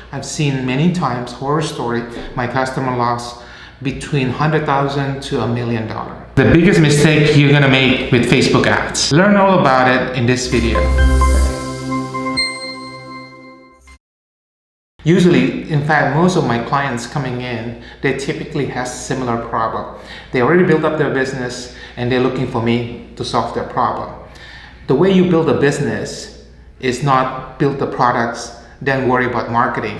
I've seen many times horror story. My customer lost between $100,000 to $1 million. The biggest mistake you're gonna make with Facebook ads. Learn all about it in this video. Usually, in fact, most of my clients coming in, they typically have similar problem. They already built up their business and they're looking for me to solve their problem. The way you build a business is not build the products, then worry about marketing.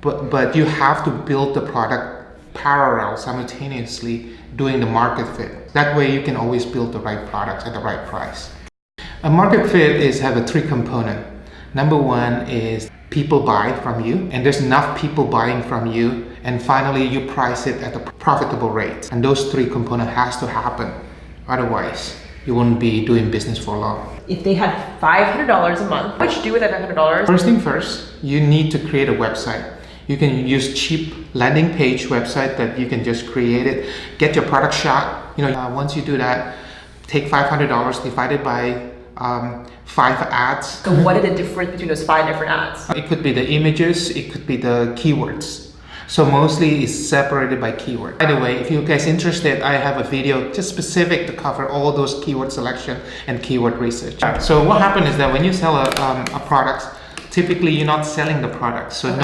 But you have to build the product parallel, simultaneously doing the market fit. That way you can always build the right products at the right price. A market fit have a three component. Number one is people buy from you, and there's enough people buying from you, and finally you price it at a profitable rate. And those three components has to happen. Otherwise, you won't be doing business for long. If they had $500 a month, what should you do with that $500? First thing first, you need to create a website. You can use cheap landing page website that you can just create it, get your product shot. Once you do that, take $500 divided by 5 ads. So what is the difference between those 5 different ads? It could be the images, it could be the keywords. So mostly it's separated by keyword. By the way, if you guys interested, I have a video just specific to cover all those keyword selection and keyword research. So what happens is that when you sell a product, typically you're not selling the product. So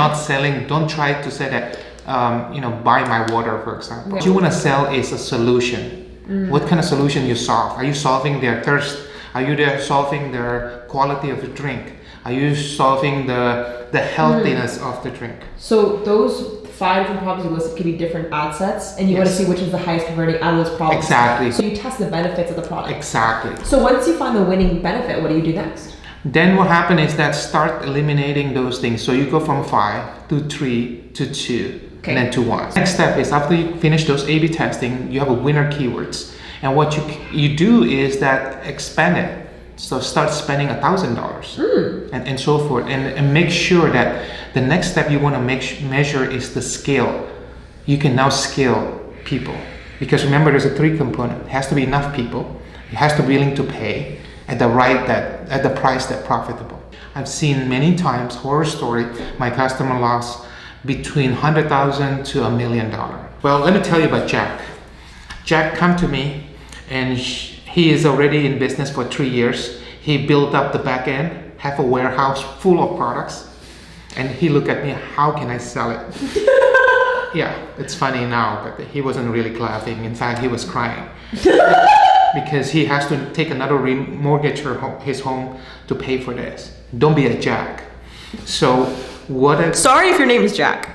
don't try to say that, buy my water, for example. What you want to sell is a solution. What kind of solution you solve? Are you solving their thirst? Are you solving their quality of the drink? Are you solving the healthiness of the drink? So those 5 different problems you listed could be different ad sets, and you want to see which is the highest converting out of those problems. Exactly. So you test the benefits of the product. Exactly. So once you find the winning benefit, what do you do next? Then what happens is that start eliminating those things. So you go from 5 to 3 to 2, and then to 1. Next step is after you finish those A/B testing, you have a winner keywords. And what you do is that expand it. So start spending $1,000 and so forth, and make sure that the next step you want to measure is the scale. You can now scale people, because remember there's a 3 component. It has to be enough people. It has to be willing to pay at the price that's profitable. I've seen many times horror story. My customer lost between $100,000 to $1 million. Well, let me tell you about Jack. Jack come to me, and he is already in business for 3 years. He built up the back end, have a warehouse full of products, and he looked at me, how can I sell it? Yeah, it's funny now, but he wasn't really laughing. In fact, he was crying because he has to take another mortgage his home to pay for this. Don't be a Jack. So sorry if your name is Jack.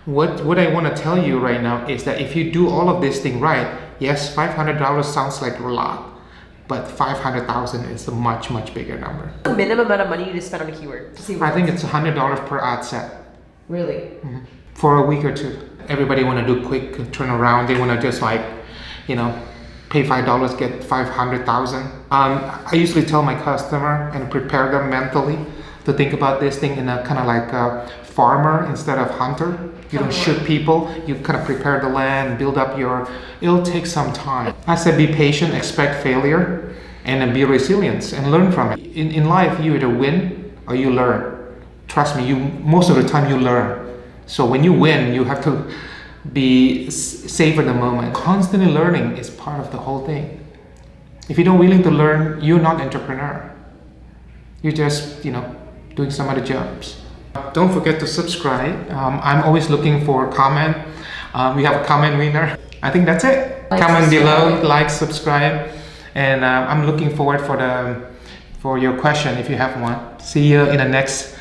What I want to tell you right now is that if you do all of this thing right, yes, $500 sounds like a lot, but $500,000 is a much, much bigger number. The minimum amount of money you just spend on a keyword? I think it's $100 per ad set. Really? For a week or 2. Everybody want to do quick turnaround. They want to just pay $5, get 500,000. I usually tell my customer and prepare them mentally to think about this thing in a kind of like a farmer instead of hunter. You don't shoot people, you kind of prepare the land, build up it'll take some time. I said be patient, expect failure, and then be resilient and learn from it. In life, you either win or you learn. Trust me, most of the time you learn. So when you win, you have to savor the moment. Constantly learning is part of the whole thing. If you're not willing to learn, you're not entrepreneur. You're just, doing some other jobs. Don't forget to subscribe. I'm always looking for a comment. We have a comment winner. I think that's it. Comment below, like, subscribe, and I'm looking forward for your question if you have one. See you in the next